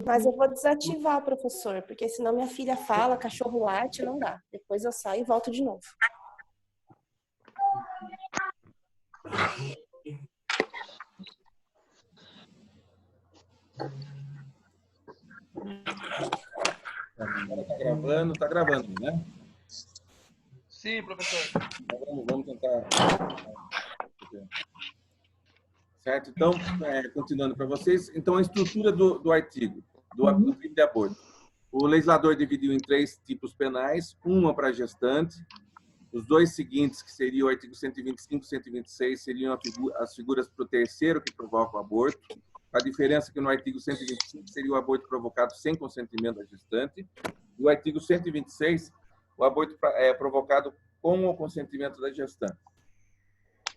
Mas eu vou desativar, professor, porque senão minha filha fala, cachorro late, não dá. Depois eu saio e volto de novo. Tá gravando, né? Sim, professor. Vamos tentar. Certo? Então, continuando para vocês, então a estrutura do artigo, do crime de aborto. O legislador dividiu em 3 tipos penais, uma para gestante, os 2 seguintes, que seriam o artigo 125 e 126, seriam as figuras para o terceiro que provoca o aborto. A diferença é que no artigo 125 seria o aborto provocado sem consentimento da gestante, e o artigo 126, o aborto é provocado com o consentimento da gestante.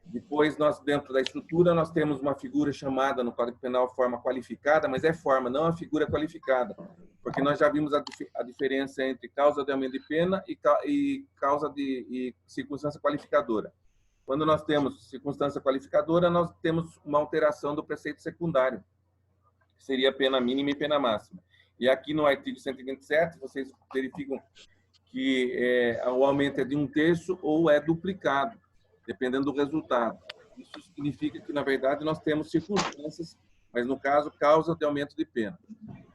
Depois, nós, dentro da estrutura, nós temos uma figura chamada no Código Penal forma qualificada, mas é forma, não a figura qualificada, porque nós já vimos a diferença entre causa de aumento de pena e causa de circunstância qualificadora. Quando nós temos circunstância qualificadora, nós temos uma alteração do preceito secundário, que seria pena mínima e pena máxima. E aqui no artigo 127, vocês verificam que o aumento é de 1/3 ou é duplicado, dependendo do resultado. Isso significa que, na verdade, nós temos circunstâncias, mas, no caso, causa de aumento de pena.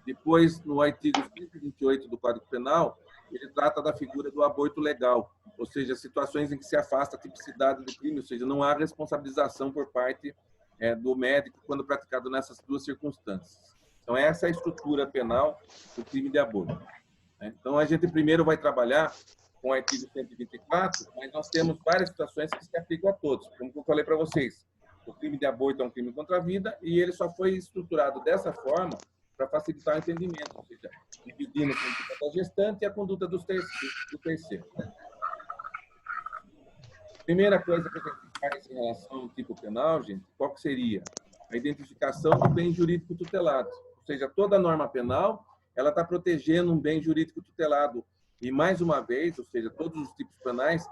Depois, no artigo 128 do Código Penal, ele trata da figura do aborto legal, ou seja, situações em que se afasta a tipicidade do crime, ou seja, não há responsabilização por parte do médico quando praticado nessas 2 circunstâncias. Então, essa é a estrutura penal do crime de aborto. Então, a gente primeiro vai trabalhar com o artigo 124, mas nós temos várias situações que se aplicam a todos. Como eu falei para vocês, o crime de aborto é um crime contra a vida e ele só foi estruturado dessa forma para facilitar o entendimento, ou seja, dividindo a conduta da gestante e a conduta do terceiro. Primeira coisa que a gente faz em relação ao tipo penal, gente, qual que seria? A identificação do bem jurídico tutelado. Ou seja, toda norma penal, ela está protegendo um bem jurídico tutelado. E, mais uma vez, ou seja, todos os tipos penais,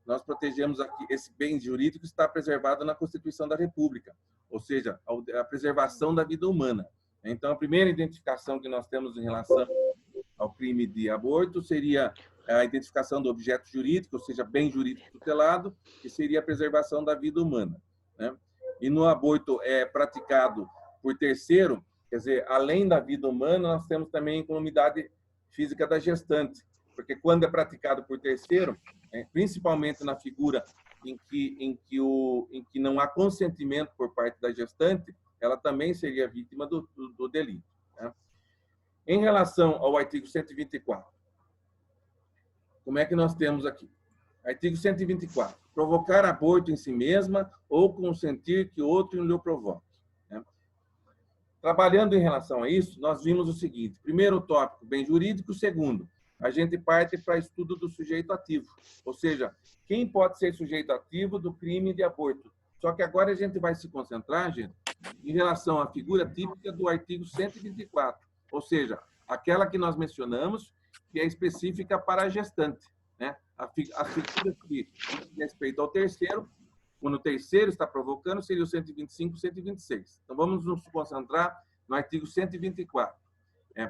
nós protegemos aqui, esse bem jurídico está preservado na Constituição da República, ou seja, a preservação da vida humana. Então, a primeira identificação que nós temos em relação ao crime de aborto seria a identificação do objeto jurídico, ou seja, bem jurídico tutelado, que seria a preservação da vida humana, né? E no aborto praticado por terceiro, quer dizer, além da vida humana, nós temos também a incolumidade física da gestante, porque quando é praticado por terceiro, principalmente na figura em que não há consentimento por parte da gestante, ela também seria vítima do delito, né? Em relação ao artigo 124, como é que nós temos aqui? Artigo 124. Provocar aborto em si mesma ou consentir que outro lhe provoque, né? Trabalhando em relação a isso, nós vimos o seguinte. Primeiro tópico, bem jurídico. Segundo, a gente parte para estudo do sujeito ativo. Ou seja, quem pode ser sujeito ativo do crime de aborto. Só que agora a gente vai se concentrar, gente, em relação à figura típica do artigo 124. Ou seja, aquela que nós mencionamos, que é específica para a gestante, né? As figuras que diz respeito ao terceiro, quando o terceiro está provocando, seria o 125 e 126. Então, vamos nos concentrar no artigo 124.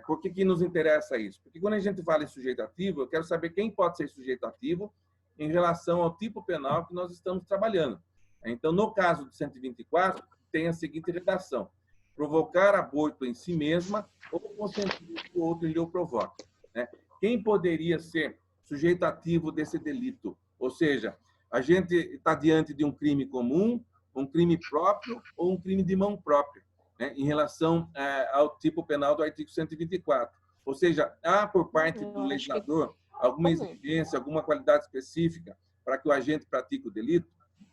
Por que nos interessa isso? Porque quando a gente fala em sujeito ativo, eu quero saber quem pode ser sujeito ativo em relação ao tipo penal que nós estamos trabalhando. Então, no caso do 124, tem a seguinte redação: provocar aborto em si mesma ou consentir que o outro lhe o provoque, né? Quem poderia ser sujeito ativo desse delito? Ou seja, a gente está diante de um crime comum, um crime próprio ou um crime de mão própria, né, em relação ao tipo penal do artigo 124. Ou seja, há por parte do legislador alguma exigência, alguma qualidade específica para que o agente pratique o delito,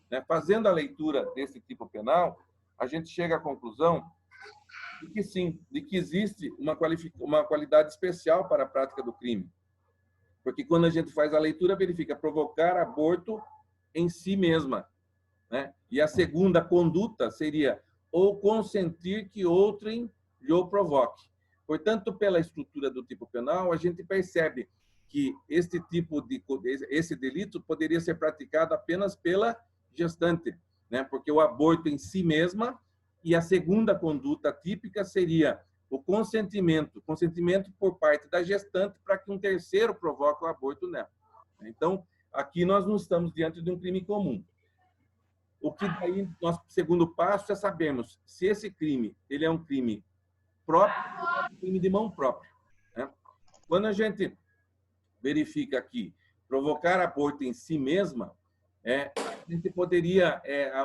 né? Fazendo a leitura desse tipo penal, a gente chega à conclusão de que sim, de que existe uma qualidade especial para a prática do crime. Porque quando a gente faz a leitura, verifica provocar aborto em si mesma, né? E a segunda conduta seria ou consentir que outrem lhe o provoque. Portanto, pela estrutura do tipo penal, a gente percebe que esse delito poderia ser praticado apenas pela gestante, né? Porque o aborto em si mesma, e a segunda conduta típica seria o consentimento por parte da gestante para que um terceiro provoque o aborto nela. Então, aqui nós não estamos diante de um crime comum. O que daí, nosso segundo passo é sabermos se esse crime ele é um crime próprio ou é um crime de mão própria, né? Quando a gente verifica aqui provocar aborto em si mesma, a gente poderia,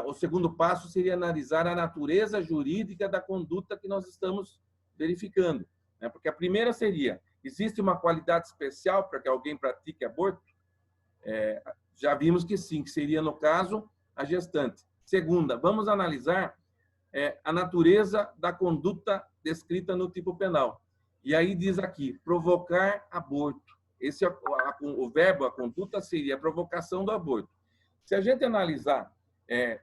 o segundo passo seria analisar a natureza jurídica da conduta que nós estamos verificando, né? Porque a primeira seria, existe uma qualidade especial para que alguém pratique aborto? Já vimos que sim, que seria, no caso, a gestante. Segunda, vamos analisar a natureza da conduta descrita no tipo penal. E aí diz aqui, provocar aborto. Esse o verbo, a conduta, seria a provocação do aborto. Se a gente analisar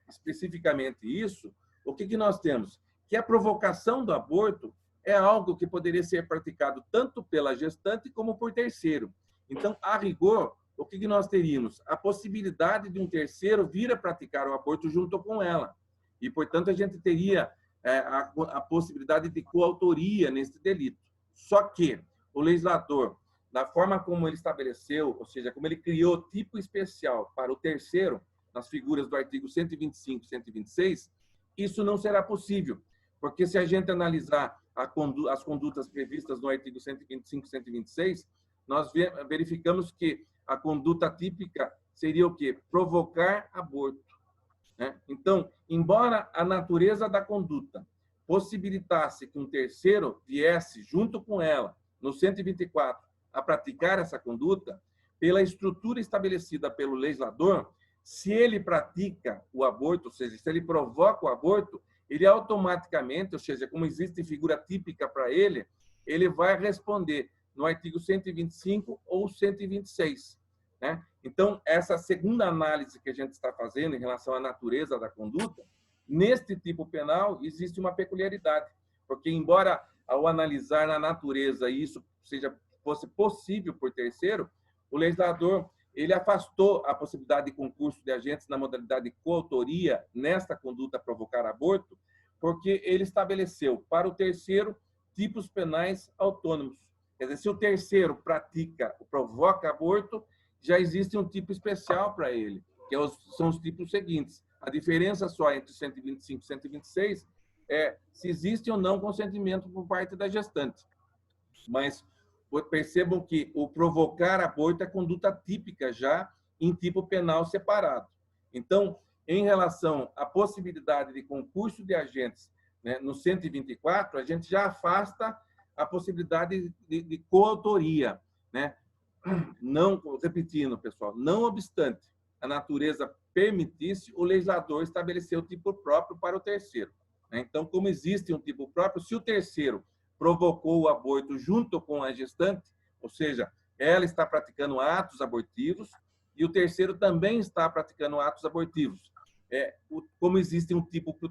especificamente isso, o que nós temos? Que a provocação do aborto é algo que poderia ser praticado tanto pela gestante como por terceiro. Então, a rigor, o que nós teríamos? A possibilidade de um terceiro vir a praticar o aborto junto com ela. E, portanto, a gente teria a possibilidade de coautoria nesse delito. Só que o legislador, da forma como ele estabeleceu, ou seja, como ele criou tipo especial para o terceiro, nas figuras do artigo 125 e 126, isso não será possível. Porque se a gente analisar as condutas previstas no artigo 125 e 126, nós verificamos que a conduta típica seria o quê? Provocar aborto, né? Então, embora a natureza da conduta possibilitasse que um terceiro viesse junto com ela, no 124, a praticar essa conduta, pela estrutura estabelecida pelo legislador, se ele pratica o aborto, ou seja, se ele provoca o aborto, ele automaticamente, ou seja, como existe figura típica para ele, ele vai responder no artigo 125 ou 126. Né? Então, essa segunda análise que a gente está fazendo em relação à natureza da conduta, neste tipo penal existe uma peculiaridade, porque embora ao analisar na natureza isso fosse possível por terceiro, o legislador ele afastou a possibilidade de concurso de agentes na modalidade de coautoria nesta conduta provocar aborto, porque ele estabeleceu para o terceiro tipos penais autônomos. Quer dizer, se o terceiro pratica ou provoca aborto, já existe um tipo especial para ele, que são os tipos seguintes. A diferença só entre 125 e 126 é se existe ou não consentimento por parte da gestante. Mas percebam que o provocar aborto é conduta típica já em tipo penal separado. Então, em relação à possibilidade de concurso de agentes, né, no 124, a gente já afasta a possibilidade de coautoria, né? Não, repetindo, pessoal, não obstante a natureza permitisse, o legislador estabeleceu o tipo próprio para o terceiro, né? Então, como existe um tipo próprio, se o terceiro provocou o aborto junto com a gestante, ou seja, ela está praticando atos abortivos e o terceiro também está praticando atos abortivos. Como existe um tipo para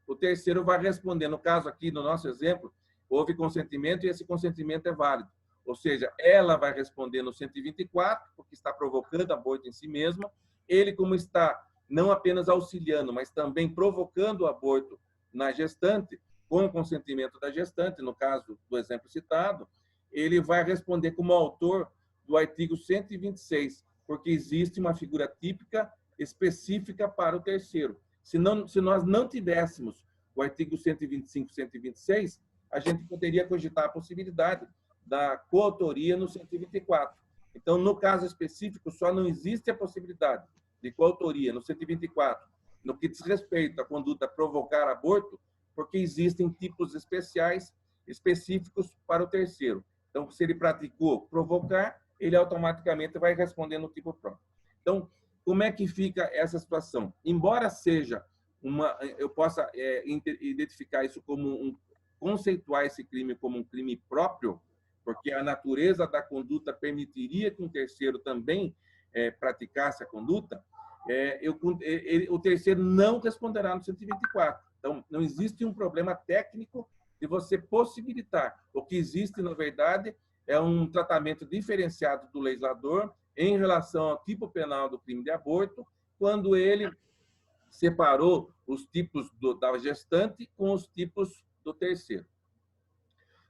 o terceiro vai responder. No caso aqui, no nosso exemplo, houve consentimento e esse consentimento é válido. Ou seja, ela vai responder no 124, porque está provocando aborto em si mesma. Ele, como está não apenas auxiliando, mas também provocando o aborto na gestante, com o consentimento da gestante, no caso do exemplo citado, ele vai responder como autor do artigo 126, porque existe uma figura típica específica para o terceiro. Se nós não tivéssemos o artigo 125 e 126, a gente poderia cogitar a possibilidade da coautoria no 124. Então, no caso específico, só não existe a possibilidade de coautoria no 124, no que diz respeito à conduta provocar aborto, porque existem tipos especiais, específicos para o terceiro. Então, se ele praticou provocar, ele automaticamente vai responder no tipo próprio. Então, como é que fica essa situação? Embora seja eu possa identificar isso como conceituar esse crime como um crime próprio, porque a natureza da conduta permitiria que um terceiro também praticasse a conduta, o terceiro não responderá no 124. Então, não existe um problema técnico de você possibilitar. O que existe, na verdade, é um tratamento diferenciado do legislador em relação ao tipo penal do crime de aborto, quando ele separou os tipos da gestante com os tipos do terceiro.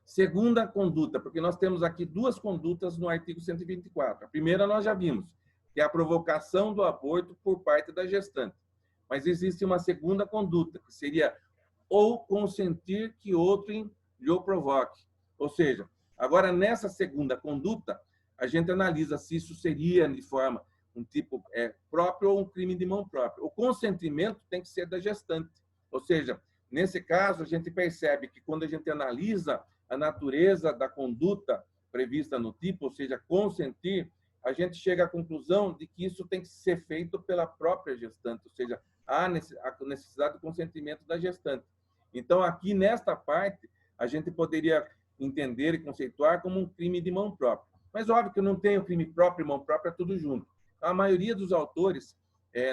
Segunda conduta, porque nós temos aqui duas condutas no artigo 124. A primeira nós já vimos, que é a provocação do aborto por parte da gestante. Mas existe uma segunda conduta, que seria ou consentir que outro lhe o provoque. Ou seja, agora nessa segunda conduta, a gente analisa se isso seria de forma um tipo próprio ou um crime de mão própria. O consentimento tem que ser da gestante. Ou seja, nesse caso, a gente percebe que quando a gente analisa a natureza da conduta prevista no tipo, ou seja, consentir, a gente chega à conclusão de que isso tem que ser feito pela própria gestante, ou seja, há necessidade do consentimento da gestante. Então, aqui nesta parte, a gente poderia entender e conceituar como um crime de mão própria. Mas, óbvio que não tem o crime próprio e mão própria tudo junto. A maioria dos autores,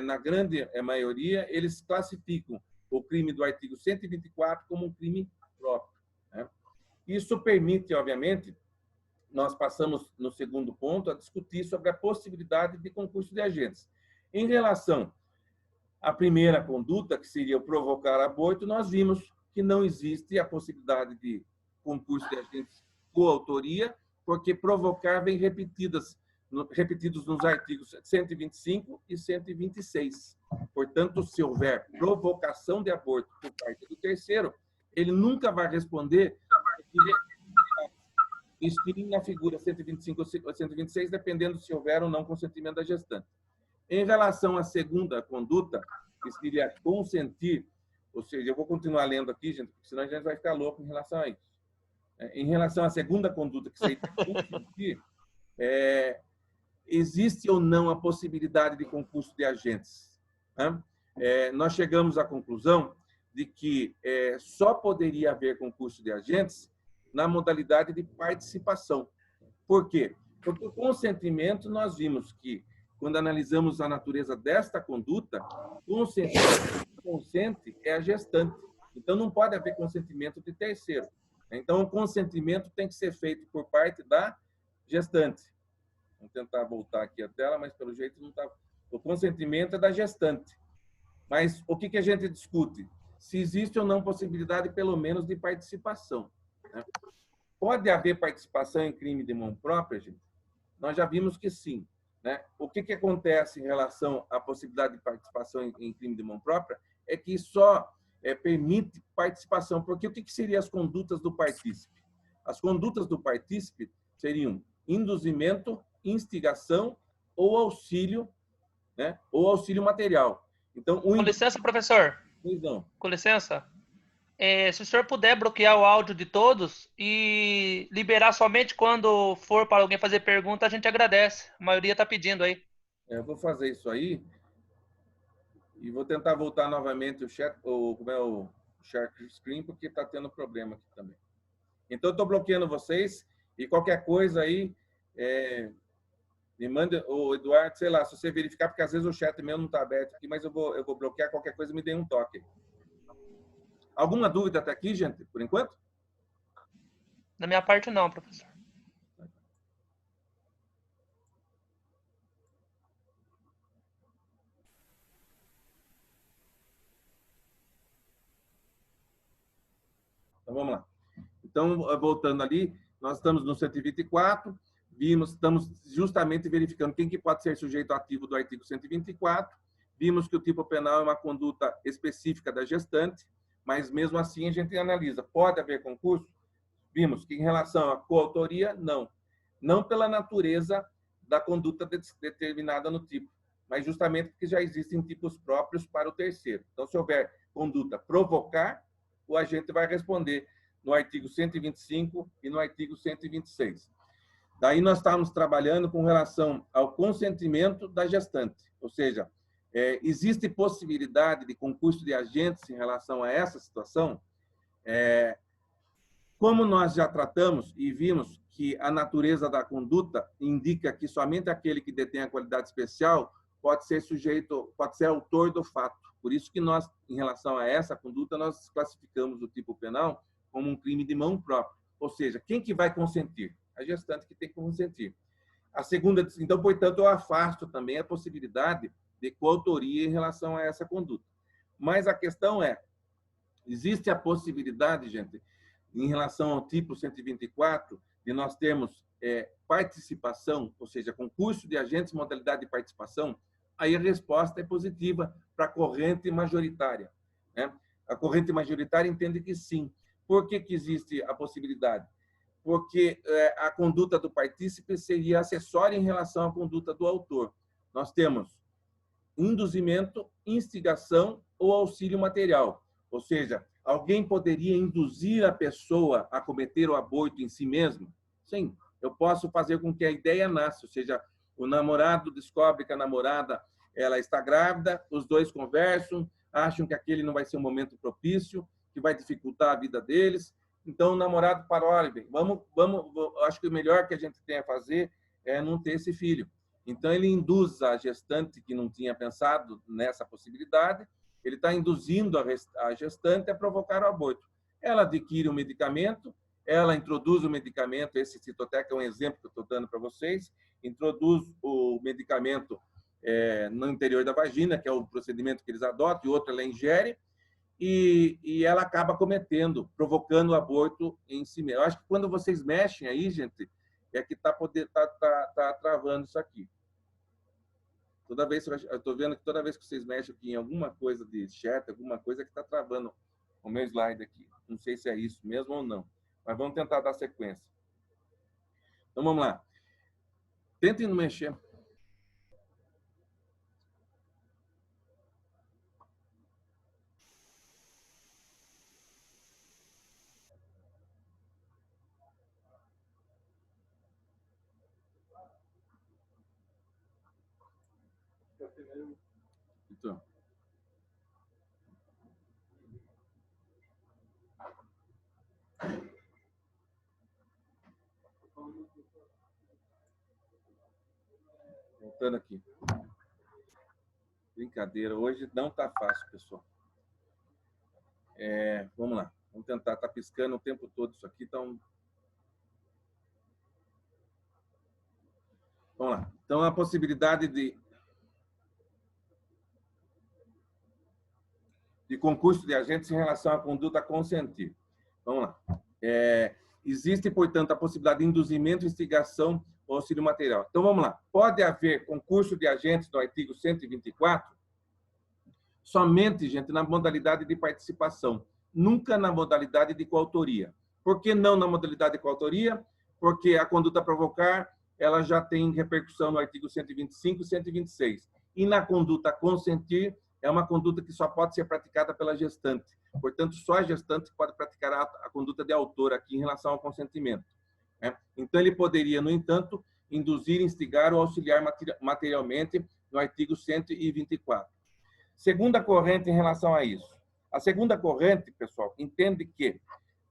na grande maioria, eles classificam o crime do artigo 124 como um crime próprio, né? Isso permite, obviamente, nós passamos no segundo ponto a discutir sobre a possibilidade de concurso de agentes. Em relação à primeira conduta, que seria o provocar aborto, nós vimos que não existe a possibilidade de concurso de agentes coautoria, porque provocar vem repetidos nos artigos 125 e 126. Portanto, se houver provocação de aborto por parte do terceiro, ele nunca vai responder inscrito na figura 125 ou 126, dependendo se houver ou não consentimento da gestante. Em relação à segunda conduta, que seria consentir, ou seja, eu vou continuar lendo aqui, gente, porque senão a gente vai ficar louco em relação a isso. Em relação à segunda conduta, que seria consentir, existe ou não a possibilidade de concurso de agentes? Nós chegamos à conclusão de que só poderia haver concurso de agentes na modalidade de participação. Por quê? Porque o consentimento, nós vimos que, quando analisamos a natureza desta conduta, consente é a gestante. Então, não pode haver consentimento de terceiro. Então, o consentimento tem que ser feito por parte da gestante. Vamos tentar voltar aqui a tela, mas, pelo jeito, não está... O consentimento é da gestante. Mas o que a gente discute? Se existe ou não possibilidade, pelo menos, de participação, né? Pode haver participação em crime de mão própria, gente? Nós já vimos que sim, né? O que acontece em relação à possibilidade de participação em crime de mão própria é que só permite participação, porque o que seriam as condutas do partícipe? As condutas do partícipe seriam induzimento, instigação ou auxílio, né? Ou auxílio material. Então, Com licença, professor. Pois não. Com licença. Se o senhor puder bloquear o áudio de todos e liberar somente quando for para alguém fazer pergunta, a gente agradece. A maioria está pedindo aí. Eu vou fazer isso aí e vou tentar voltar novamente o share screen, porque está tendo problema aqui também. Então, eu estou bloqueando vocês e qualquer coisa aí, me manda, o Eduardo, sei lá, se você verificar, porque às vezes o chat meu não está aberto aqui, mas eu vou bloquear qualquer coisa, me dê um toque. Alguma dúvida até aqui, gente, por enquanto? Da minha parte, não, professor. Então, vamos lá. Então, voltando ali, nós estamos no 124, estamos justamente verificando quem que pode ser sujeito ativo do artigo 124, vimos que o tipo penal é uma conduta específica da gestante, mas mesmo assim a gente analisa, pode haver concurso? Vimos que em relação à coautoria, não. Não pela natureza da conduta determinada no tipo, mas justamente porque já existem tipos próprios para o terceiro. Então, se houver conduta provocar, o agente vai responder no artigo 125 e no artigo 126. Daí nós estamos trabalhando com relação ao consentimento da gestante, ou seja, existe possibilidade de concurso de agentes em relação a essa situação? Como nós já tratamos e vimos que a natureza da conduta indica que somente aquele que detém a qualidade especial pode ser sujeito, pode ser autor do fato. Por isso que nós, em relação a essa conduta, nós classificamos o tipo penal como um crime de mão própria. Ou seja, quem que vai consentir? A gestante que tem que consentir. A segunda, então, portanto, eu afasto também a possibilidade de coautoria em relação a essa conduta. Mas a questão é, existe a possibilidade, gente, em relação ao tipo 124, de nós termos participação, ou seja, concurso de agentes, modalidade de participação, aí a resposta é positiva para a corrente majoritária, né? A corrente majoritária entende que sim. Por que que existe a possibilidade? Porque a conduta do partícipe seria acessória em relação à conduta do autor. Nós temos induzimento, instigação ou auxílio material. Ou seja, alguém poderia induzir a pessoa a cometer o aborto em si mesmo? Sim, eu posso fazer com que a ideia nasça, ou seja, o namorado descobre que a namorada ela está grávida, os dois conversam, acham que aquele não vai ser um momento propício, que vai dificultar a vida deles. Então, o namorado para, olha, bem, acho que o melhor que a gente tem a fazer é não ter esse filho. Então, ele induz a gestante que não tinha pensado nessa possibilidade, ele está induzindo a gestante a provocar o aborto. Ela adquire o medicamento, ela introduz o medicamento, esse Citotec é um exemplo que eu estou dando para vocês, introduz o medicamento no interior da vagina, que é o procedimento que eles adotam, e outro ela ingere, e ela acaba cometendo, provocando o aborto em si mesmo. Eu acho que quando vocês mexem aí, gente, é que está travando isso aqui. Toda vez, eu estou vendo que toda vez que vocês mexem aqui em alguma coisa de chat, alguma coisa que está travando o meu slide aqui. Não sei se é isso mesmo ou não, mas vamos tentar dar sequência. Então, vamos lá. Tentem não mexer. Então. Voltando aqui. Brincadeira, hoje não está fácil, pessoal. Vamos lá. Vamos tentar, tá piscando o tempo todo isso aqui, então... Vamos lá. Então, a possibilidade de concurso de agentes em relação à conduta a consentir. Vamos lá. Existe, portanto, a possibilidade de induzimento, instigação ou auxílio material. Então, vamos lá. Pode haver concurso de agentes do artigo 124 somente, gente, na modalidade de participação, nunca na modalidade de coautoria. Por que não na modalidade de coautoria? Porque a conduta a provocar, ela já tem repercussão no artigo 125 e 126. E na conduta a consentir, é uma conduta que só pode ser praticada pela gestante. Portanto, só a gestante pode praticar a conduta de autor aqui em relação ao consentimento. Então, ele poderia, no entanto, induzir, instigar ou auxiliar materialmente no artigo 124. Segunda corrente em relação a isso. A segunda corrente, pessoal, entende que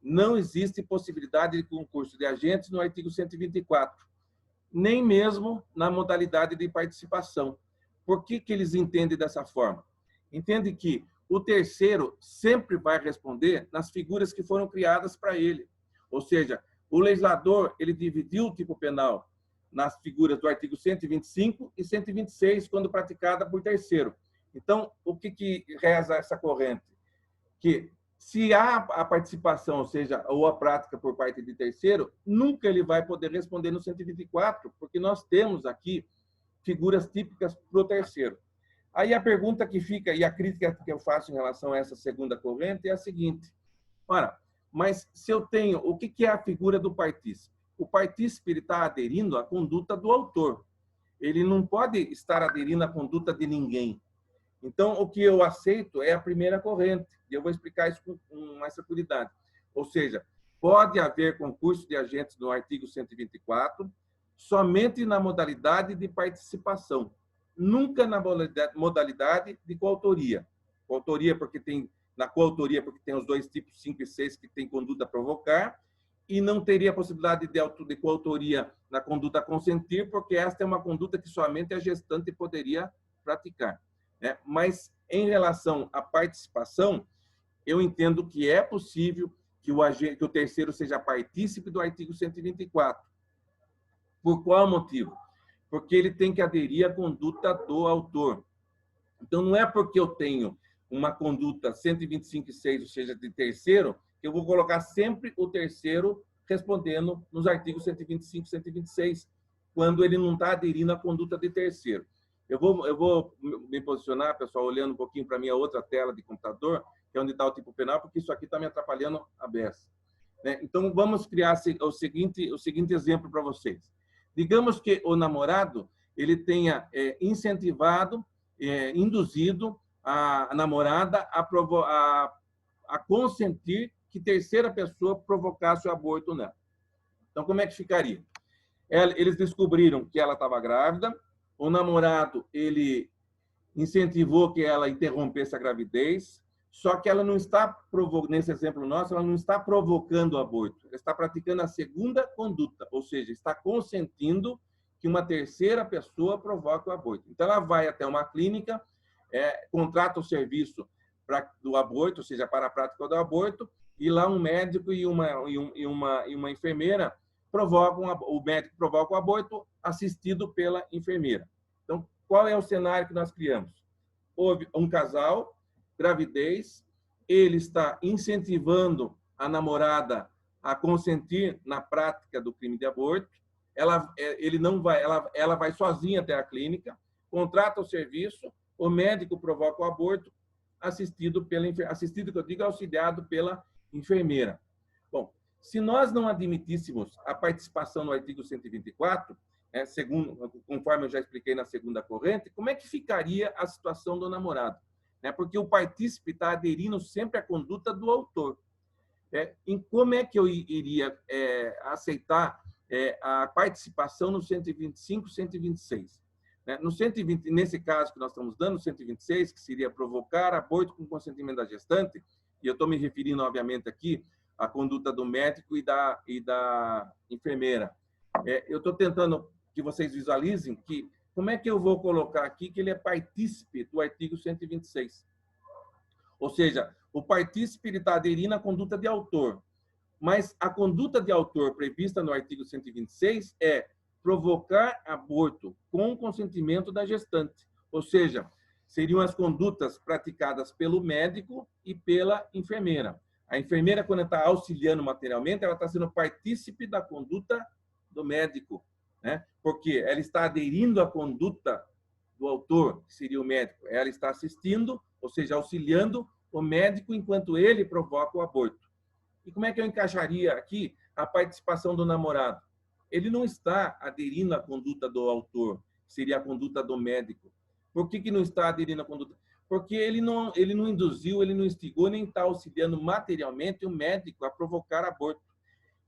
não existe possibilidade de concurso de agentes no artigo 124, nem mesmo na modalidade de participação. Por que que eles entendem dessa forma? Entende que o terceiro sempre vai responder nas figuras que foram criadas para ele. Ou seja, o legislador ele dividiu o tipo penal nas figuras do artigo 125 e 126, quando praticada por terceiro. Então, o que reza essa corrente? Que se há a participação, ou seja, ou a prática por parte de terceiro, nunca ele vai poder responder no 124, porque nós temos aqui figuras típicas para o terceiro. Aí a pergunta que fica, e a crítica que eu faço em relação a essa segunda corrente é a seguinte: ora, mas se eu tenho, o que é a figura do partícipe? O partícipe está aderindo à conduta do autor. Ele não pode estar aderindo à conduta de ninguém. Então, o que eu aceito é a primeira corrente, e eu vou explicar isso com mais tranquilidade. Ou seja, pode haver concurso de agentes no artigo 124, somente na modalidade de participação, nunca na modalidade de coautoria. Coautoria porque tem, na coautoria porque tem os dois tipos 5 e 6 que tem conduta a provocar, e não teria possibilidade de coautoria na conduta a consentir, porque esta é uma conduta que somente a gestante poderia praticar. Mas, em relação à participação, eu entendo que é possível que o terceiro seja partícipe do artigo 124. Por qual motivo? Porque ele tem que aderir à conduta do autor. Então, não é porque eu tenho uma conduta 125.6, ou seja, de terceiro, que eu vou colocar sempre o terceiro respondendo nos artigos 125 e 126, quando ele não está aderindo à conduta de terceiro. Eu vou me posicionar, pessoal, olhando um pouquinho para a minha outra tela de computador, que é onde está o tipo penal, porque isso aqui está me atrapalhando a beça. Então, vamos criar o seguinte exemplo para vocês. Digamos que o namorado ele tenha incentivado, induzido a namorada a consentir que terceira pessoa provocasse o aborto nela. Então, como é que ficaria? Eles descobriram que ela estava grávida, o namorado ele incentivou que ela interrompesse a gravidez, só que ela não está nesse exemplo nosso, ela não está provocando o aborto, ela está praticando a segunda conduta, ou seja, está consentindo que uma terceira pessoa provoque o aborto. Então, ela vai até uma clínica, contrata o serviço do aborto, ou seja, para a prática do aborto, e lá um médico e uma enfermeira o médico provoca o aborto assistido pela enfermeira. Então, qual é o cenário que nós criamos? Houve um casal, gravidez, ele está incentivando a namorada a consentir na prática do crime de aborto, ela vai sozinha até a clínica, contrata o serviço, o médico provoca o aborto, assistido que eu digo, auxiliado pela enfermeira. Bom, se nós não admitíssemos a participação no artigo 124, conforme eu já expliquei na segunda corrente, como é que ficaria a situação do namorado? Porque o partícipe está aderindo sempre à conduta do autor. Em como é que eu iria aceitar a participação no 125, 126? No 120, nesse caso que nós estamos dando, no 126, que seria provocar aborto com consentimento da gestante, e eu estou me referindo, obviamente, aqui à conduta do médico e da enfermeira. Eu estou tentando que vocês visualizem que como é que eu vou colocar aqui que ele é partícipe do artigo 126. Ou seja, o partícipe está aderindo à conduta de autor, mas a conduta de autor prevista no artigo 126 é provocar aborto com consentimento da gestante. Ou seja, seriam as condutas praticadas pelo médico e pela enfermeira. A enfermeira, quando está auxiliando materialmente, ela está sendo partícipe da conduta do médico, porque ela está aderindo à conduta do autor, que seria o médico. Ela está assistindo, ou seja, auxiliando o médico enquanto ele provoca o aborto. E como é que eu encaixaria aqui a participação do namorado? Ele não está aderindo à conduta do autor, que seria a conduta do médico. Por que não está aderindo à conduta? Porque ele não induziu, ele não instigou, nem está auxiliando materialmente o médico a provocar aborto.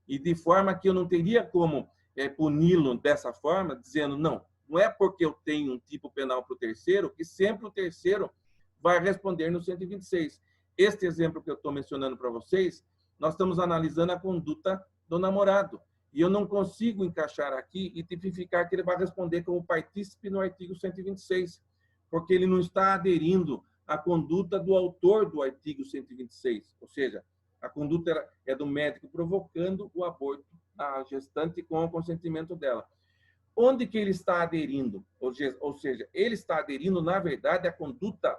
E de forma que eu não teria como puni-lo dessa forma, dizendo, não é porque eu tenho um tipo penal para o terceiro, que sempre o terceiro vai responder no 126. Este exemplo que eu estou mencionando para vocês, nós estamos analisando a conduta do namorado. E eu não consigo encaixar aqui e tipificar que ele vai responder como partícipe no artigo 126, porque ele não está aderindo à conduta do autor do artigo 126. Ou seja, a conduta é do médico provocando o aborto da gestante com o consentimento dela. Onde que ele está aderindo? Ou seja, ele está aderindo, na verdade, à conduta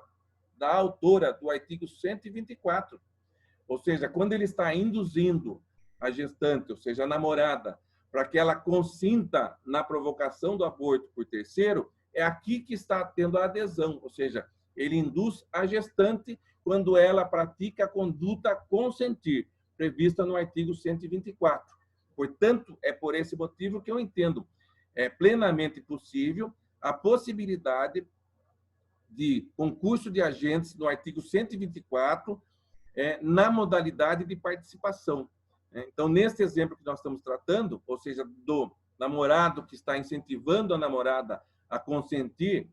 da autora do artigo 124. Ou seja, quando ele está induzindo a gestante, ou seja, a namorada, para que ela consinta na provocação do aborto por terceiro, é aqui que está tendo a adesão, ou seja, ele induz a gestante quando ela pratica a conduta consentir, prevista no artigo 124. Portanto, é por esse motivo que eu entendo plenamente possível a possibilidade de concurso de agentes no artigo 124 na modalidade de participação. Então, nesse exemplo que nós estamos tratando, ou seja, do namorado que está incentivando a namorada a consentir,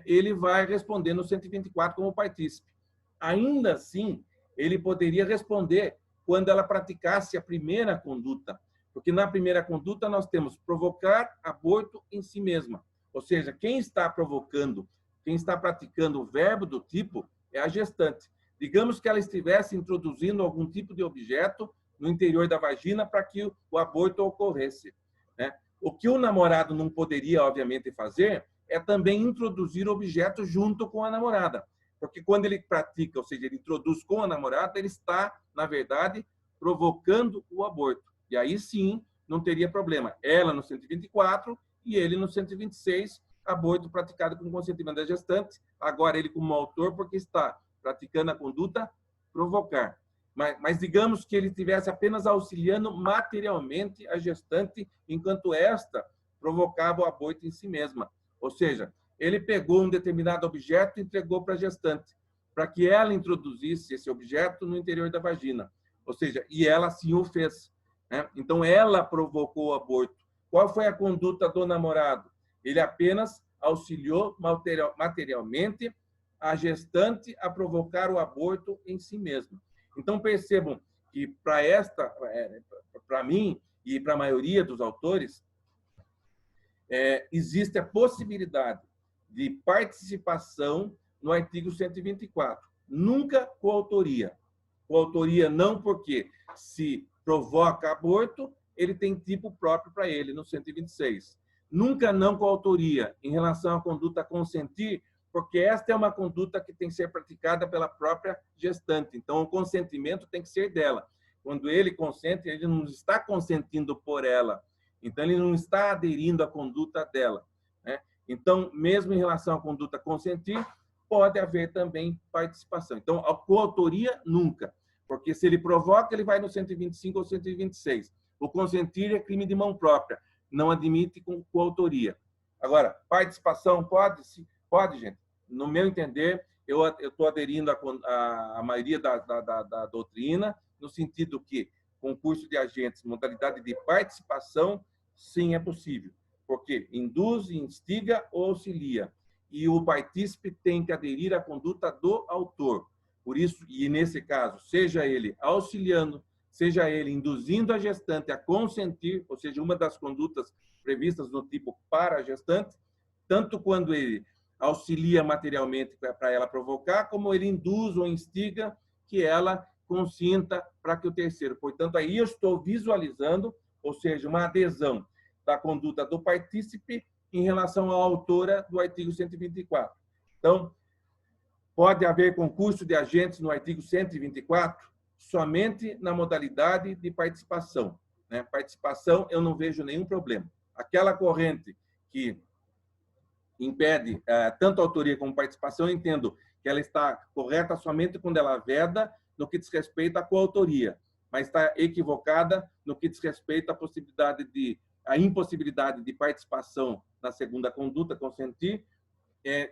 ele vai responder no 124 como partícipe. Ainda assim, ele poderia responder quando ela praticasse a primeira conduta, porque na primeira conduta nós temos provocar aborto em si mesma. Ou seja, quem está provocando, quem está praticando o verbo do tipo é a gestante. Digamos que ela estivesse introduzindo algum tipo de objeto no interior da vagina para que o aborto ocorresse. O que o namorado não poderia, obviamente, fazer é também introduzir objetos junto com a namorada. Porque quando ele pratica, ou seja, ele introduz com a namorada, ele está, na verdade, provocando o aborto. E aí sim, não teria problema. Ela no 124 e ele no 126, aborto praticado com consentimento da gestante. Agora ele como autor, porque está praticando a conduta provocar. Mas digamos que ele estivesse apenas auxiliando materialmente a gestante, enquanto esta provocava o aborto em si mesma. Ou seja, ele pegou um determinado objeto e entregou para a gestante, para que ela introduzisse esse objeto no interior da vagina. Ou seja, e ela assim o fez, né? Então, ela provocou o aborto. Qual foi a conduta do namorado? Ele apenas auxiliou materialmente a gestante a provocar o aborto em si mesma. Então, percebam que para mim e para a maioria dos autores, existe a possibilidade de participação no artigo 124. Nunca coautoria. Coautoria não, porque se provoca aborto, ele tem tipo próprio para ele, no 126. Nunca não coautoria em relação à conduta a consentir, porque esta é uma conduta que tem que ser praticada pela própria gestante. Então, o consentimento tem que ser dela. Quando ele consente, ele não está consentindo por ela. Então, ele não está aderindo à conduta dela, né? Então, mesmo em relação à conduta consentir, pode haver também participação. Então, a coautoria, nunca. Porque se ele provoca, ele vai no 125 ou 126. O consentir é crime de mão própria. Não admite com coautoria. Agora, participação pode? Pode, gente. No meu entender, eu estou aderindo à maioria da doutrina, no sentido que concurso de agentes, modalidade de participação, sim, é possível. Porque induz, instiga ou auxilia. E o partícipe tem que aderir à conduta do autor. Por isso, e nesse caso, seja ele auxiliando, seja ele induzindo a gestante a consentir, ou seja, uma das condutas previstas no tipo para a gestante, tanto quando ele auxilia materialmente para ela provocar, como ele induz ou instiga que ela consinta para que o terceiro. Portanto, aí eu estou visualizando, ou seja, uma adesão da conduta do partícipe em relação à autora do artigo 124. Então, pode haver concurso de agentes no artigo 124 somente na modalidade de participação, né? Participação, eu não vejo nenhum problema. Aquela corrente que impede tanto a autoria como participação, eu entendo que ela está correta somente quando ela veda no que diz respeito à coautoria, mas está equivocada no que diz respeito à impossibilidade de participação na segunda conduta, consentir,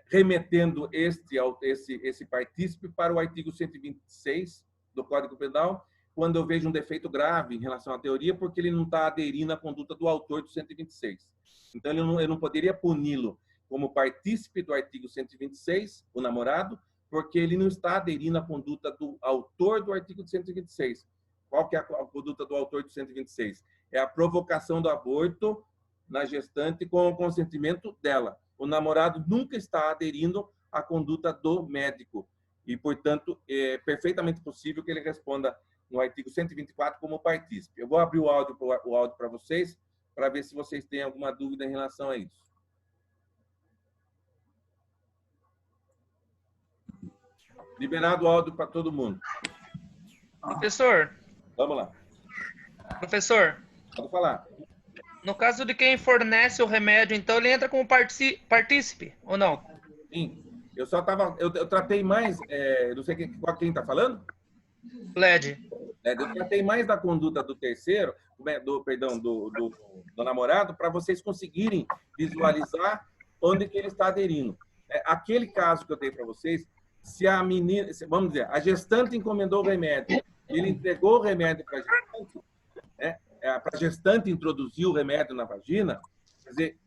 remetendo esse partícipe para o artigo 126 do Código Penal, quando eu vejo um defeito grave em relação à teoria, porque ele não está aderindo à conduta do autor do 126. Então, eu não poderia puni-lo como partícipe do artigo 126, o namorado, porque ele não está aderindo à conduta do autor do artigo 126. Qual que é a conduta do autor do 126? É a provocação do aborto na gestante com o consentimento dela. O namorado nunca está aderindo à conduta do médico. E, portanto, é perfeitamente possível que ele responda no artigo 124 como partícipe. Eu vou abrir o áudio para vocês, para ver se vocês têm alguma dúvida em relação a isso. Liberado o áudio para todo mundo. Professor. Vamos lá. Professor. Pode falar. No caso de quem fornece o remédio, então ele entra como partícipe, ou não? Sim. Eu tratei mais, não sei quem está falando? LED. Eu tratei mais da conduta do terceiro, do namorado, para vocês conseguirem visualizar onde que ele está aderindo. Aquele caso que eu dei para vocês, se a menina, vamos dizer, a gestante encomendou o remédio, ele entregou o remédio para a gestante, para a gestante introduzir o remédio na vagina, quer dizer,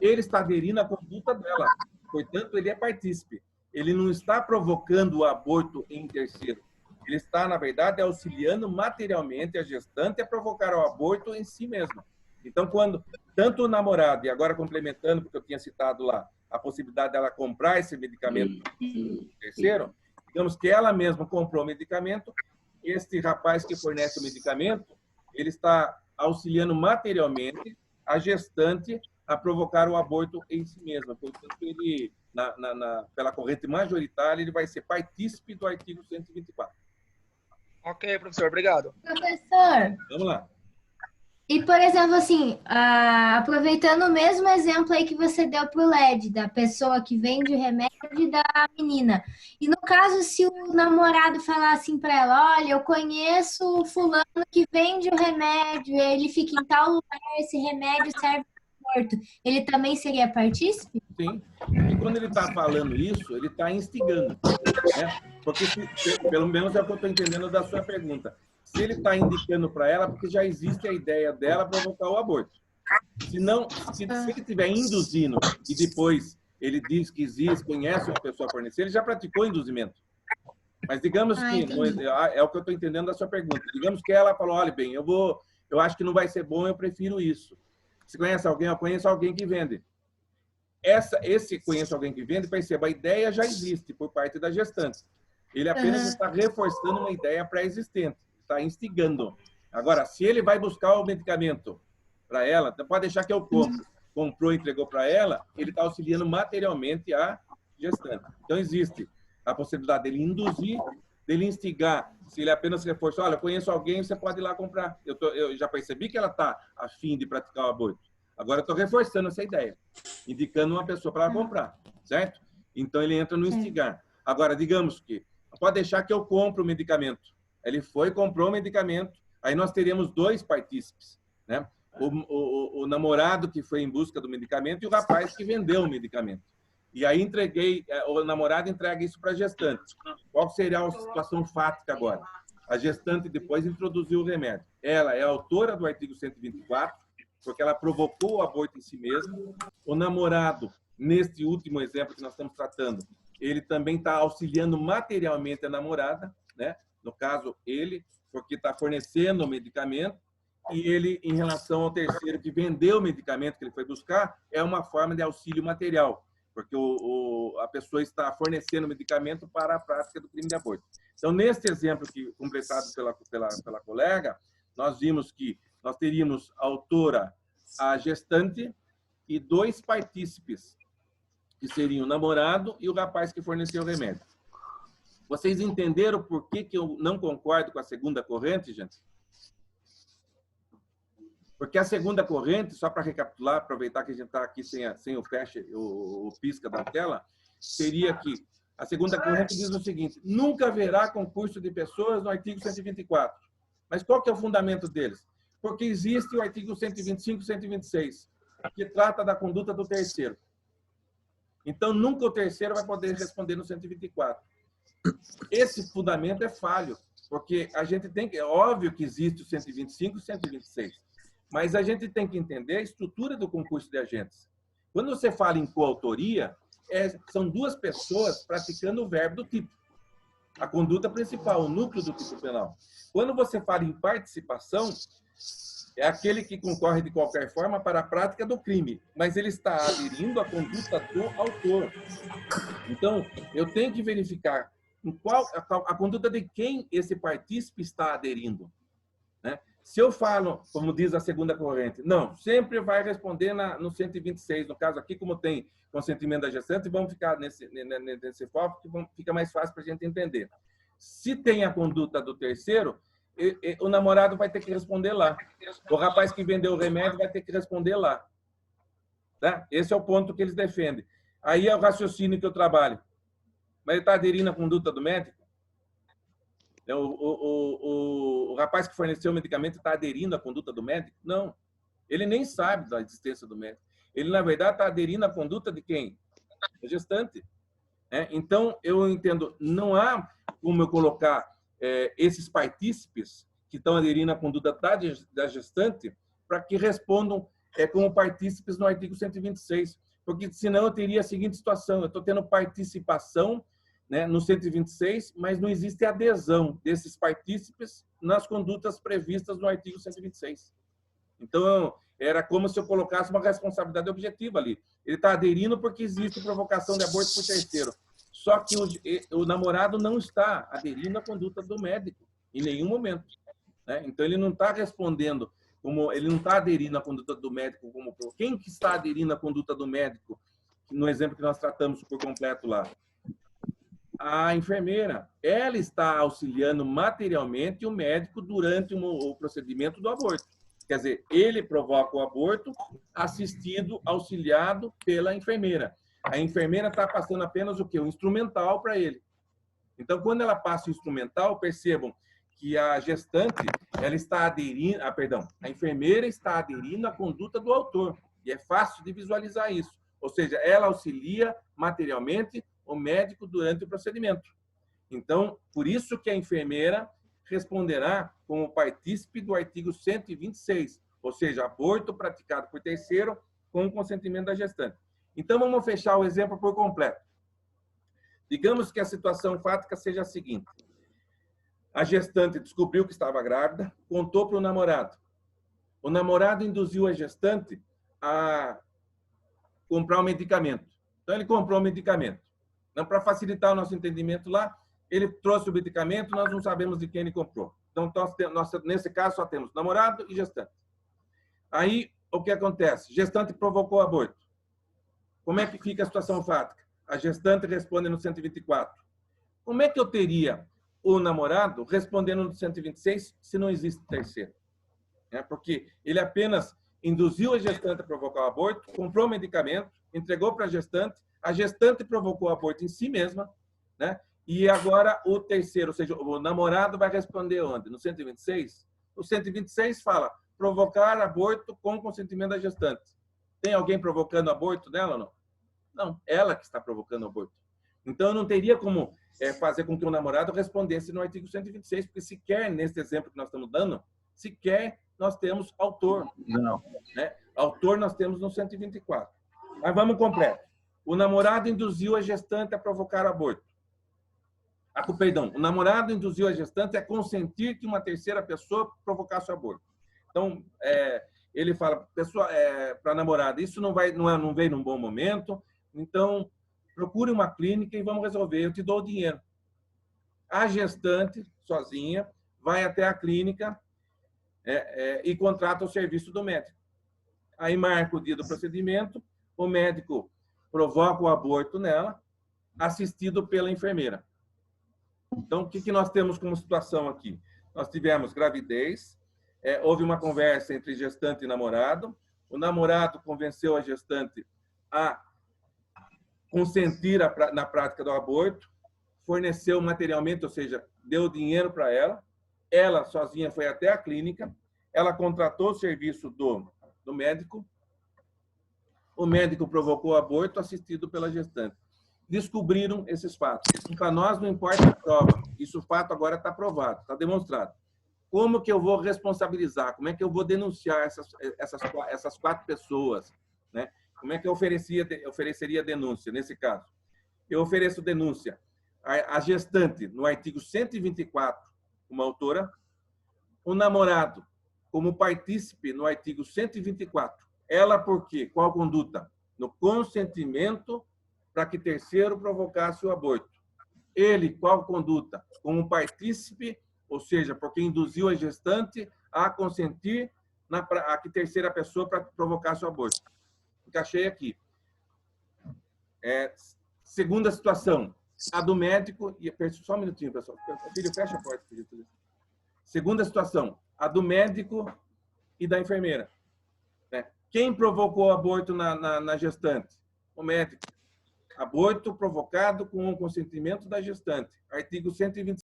ele está aderindo à conduta dela. Portanto, ele é partícipe. Ele não está provocando o aborto em terceiro. Ele está, na verdade, auxiliando materialmente a gestante a provocar o aborto em si mesma. Então, quando tanto o namorado, e agora complementando, porque eu tinha citado lá, a possibilidade dela comprar esse medicamento terceiro, digamos que ela mesma comprou o medicamento, este rapaz que fornece o medicamento, ele está auxiliando materialmente a gestante a provocar o aborto em si mesma. Portanto, ele pela corrente majoritária, ele vai ser partícipe do artigo 124. Ok, professor, obrigado. Professor, Vamos lá. e por exemplo, assim, aproveitando o mesmo exemplo aí que você deu para o LED, da pessoa que vende o remédio e da menina. E no caso, se o namorado falar assim para ela, olha, eu conheço o fulano que vende o remédio, ele fica em tal lugar, esse remédio serve para morto, ele também seria partícipe? Sim. E quando ele está falando isso, ele está instigando, né? Porque, pelo menos é o que eu estou entendendo da sua pergunta. Se ele está indicando para ela, porque já existe a ideia dela provocar o aborto. Se ele estiver induzindo e depois ele diz que existe, conhece uma pessoa a fornecer, ele já praticou induzimento. Mas digamos que, é o que eu estou entendendo da sua pergunta, digamos que ela falou, olha bem, eu acho que não vai ser bom, eu prefiro isso. Você conhece alguém? Eu conheço alguém que vende. Esse conheço alguém que vende, perceba, a ideia já existe por parte da gestante. Ele apenas está reforçando uma ideia pré-existente, está instigando. Agora, se ele vai buscar o medicamento para ela, pode deixar que eu compro. Comprou e entregou para ela, ele está auxiliando materialmente a gestante. Então, existe a possibilidade dele induzir, dele instigar. Se ele apenas reforça, olha, eu conheço alguém, você pode ir lá comprar. Eu já percebi que ela está a fim de praticar o aborto. Agora, eu estou reforçando essa ideia, indicando uma pessoa para ela comprar, certo? Então, ele entra no instigar. Agora, digamos que, pode deixar que eu compro o medicamento. Ele foi, comprou o medicamento, aí nós teríamos dois partícipes, né? O namorado que foi em busca do medicamento e o rapaz que vendeu o medicamento. E aí o namorado entrega isso para a gestante. Qual seria a situação fática agora? A gestante depois introduziu o remédio. Ela é autora do artigo 124, porque ela provocou o aborto em si mesma. O namorado, neste último exemplo que nós estamos tratando, ele também está auxiliando materialmente a namorada, né? No caso, ele, porque está fornecendo o medicamento, e ele, em relação ao terceiro que vendeu o medicamento que ele foi buscar, é uma forma de auxílio material, porque a pessoa está fornecendo o medicamento para a prática do crime de aborto. Então, neste exemplo que completado pela colega, nós vimos que nós teríamos a autora, a gestante e dois partícipes, que seriam o namorado e o rapaz que forneceu o remédio. Vocês entenderam por que eu não concordo com a segunda corrente, gente? Porque a segunda corrente, só para recapitular, aproveitar que a gente está aqui sem o flash, o pisca da tela, seria que a segunda corrente diz o seguinte: nunca haverá concurso de pessoas no artigo 124. Mas qual que é o fundamento deles? Porque existe o artigo 125 e 126, que trata da conduta do terceiro. Então, nunca o terceiro vai poder responder no 124. Esse fundamento é falho, porque a gente tem que... É óbvio que existe o 125 e 126, mas a gente tem que entender a estrutura do concurso de agentes. Quando você fala em coautoria, são duas pessoas praticando o verbo do tipo. A conduta principal, o núcleo do tipo penal. Quando você fala em participação, é aquele que concorre de qualquer forma para a prática do crime, mas ele está aderindo à conduta do autor. Então, eu tenho que verificar em qual a conduta de quem esse partícipe está aderindo, né? Se eu falo, como diz a segunda corrente, não, sempre vai responder no 126, no caso aqui, como tem consentimento da gestante, vamos ficar nesse foco, que fica mais fácil para a gente entender. Se tem a conduta do terceiro, o namorado vai ter que responder lá. O rapaz que vendeu o remédio vai ter que responder lá. Tá? Esse é o ponto que eles defendem. Aí é o raciocínio que eu trabalho. Mas ele está aderindo à conduta do médico? O rapaz que forneceu o medicamento está aderindo à conduta do médico? Não. Ele nem sabe da existência do médico. Ele, na verdade, está aderindo à conduta de quem? Da gestante. Então, eu entendo, não há como eu colocar esses partícipes que estão aderindo à conduta da gestante para que respondam como partícipes no artigo 126. Porque, senão, eu teria a seguinte situação: eu estou tendo participação, né, no 126, mas não existe adesão desses partícipes nas condutas previstas no artigo 126. Então, era como se eu colocasse uma responsabilidade objetiva ali. Ele está aderindo porque existe provocação de aborto por terceiro. Só que o namorado não está aderindo à conduta do médico, em nenhum momento, né? Então, ele não está respondendo, ele não está aderindo à conduta do médico. Quem que está aderindo à conduta do médico no exemplo que nós tratamos por completo lá. A enfermeira, ela está auxiliando materialmente o médico durante o procedimento do aborto. Quer dizer, ele provoca o aborto assistido, auxiliado pela enfermeira. A enfermeira está passando apenas o quê? O instrumental para ele. Então, quando ela passa o instrumental, percebam que a gestante, ela está aderindo, a enfermeira está aderindo à conduta do autor. E é fácil de visualizar isso. Ou seja, ela auxilia materialmente o médico durante o procedimento. Então, por isso que a enfermeira responderá como partícipe do artigo 126, ou seja, aborto praticado por terceiro com o consentimento da gestante. Então, vamos fechar o exemplo por completo. Digamos que a situação fática seja a seguinte. A gestante descobriu que estava grávida, contou para o namorado. O namorado induziu a gestante a comprar um medicamento. Então, ele comprou o medicamento. Então, para facilitar o nosso entendimento lá, ele trouxe o medicamento, nós não sabemos de quem ele comprou. Então, nesse caso, só temos namorado e gestante. Aí, o que acontece? Gestante provocou o aborto. Como é que fica a situação fática? A gestante responde no 124. Como é que eu teria o namorado respondendo no 126 se não existe terceiro? Porque ele apenas induziu a gestante a provocar o aborto, comprou o medicamento, entregou para a gestante provocou o aborto em si mesma, né? E agora o terceiro, ou seja, o namorado vai responder onde? No 126? O 126 fala provocar aborto com consentimento da gestante. Tem alguém provocando aborto dela ou não? Não, ela que está provocando o aborto. Então, eu não teria como fazer com que o namorado respondesse no artigo 126, porque sequer, nesse exemplo que nós estamos dando, sequer nós temos autor. Não. Né? Autor nós temos no 124. Mas vamos completo. O namorado induziu a gestante a provocar aborto. Perdão, o namorado induziu a gestante a consentir que uma terceira pessoa provocasse o aborto. Então, ele fala para a namorada, isso não veio num bom momento, então procure uma clínica e vamos resolver, eu te dou o dinheiro. A gestante, sozinha, vai até a clínica e contrata o serviço do médico. Aí marca o dia do procedimento, o médico provoca o aborto nela, assistido pela enfermeira. Então, o que nós temos como situação aqui? Nós tivemos gravidez, houve uma conversa entre gestante e namorado, o namorado convenceu a gestante a consentir na prática do aborto, forneceu materialmente, ou seja, deu dinheiro para ela sozinha foi até a clínica, ela contratou o serviço do médico, o médico provocou o aborto assistido pela gestante. Descobriram esses fatos. Para nós não importa a prova, isso o fato agora está provado, está demonstrado. Como que eu vou responsabilizar? Como é que eu vou denunciar essas 4 pessoas? Né? Como é que eu ofereceria denúncia nesse caso? Eu ofereço denúncia à gestante, no artigo 124, como autora, o namorado, como partícipe, no artigo 124. Ela por quê? Qual conduta? No consentimento para que terceiro provocasse o aborto. Ele, qual conduta? Como partícipe, ou seja, porque induziu a gestante a consentir a que terceira pessoa para provocasse o aborto. Encaixei aqui. Segunda situação, a do médico... Só um minutinho, pessoal. Filho, fecha a porta. Segunda situação, a do médico e da enfermeira. Quem provocou o aborto na gestante? O médico. Aborto provocado com o consentimento da gestante. Artigo 125.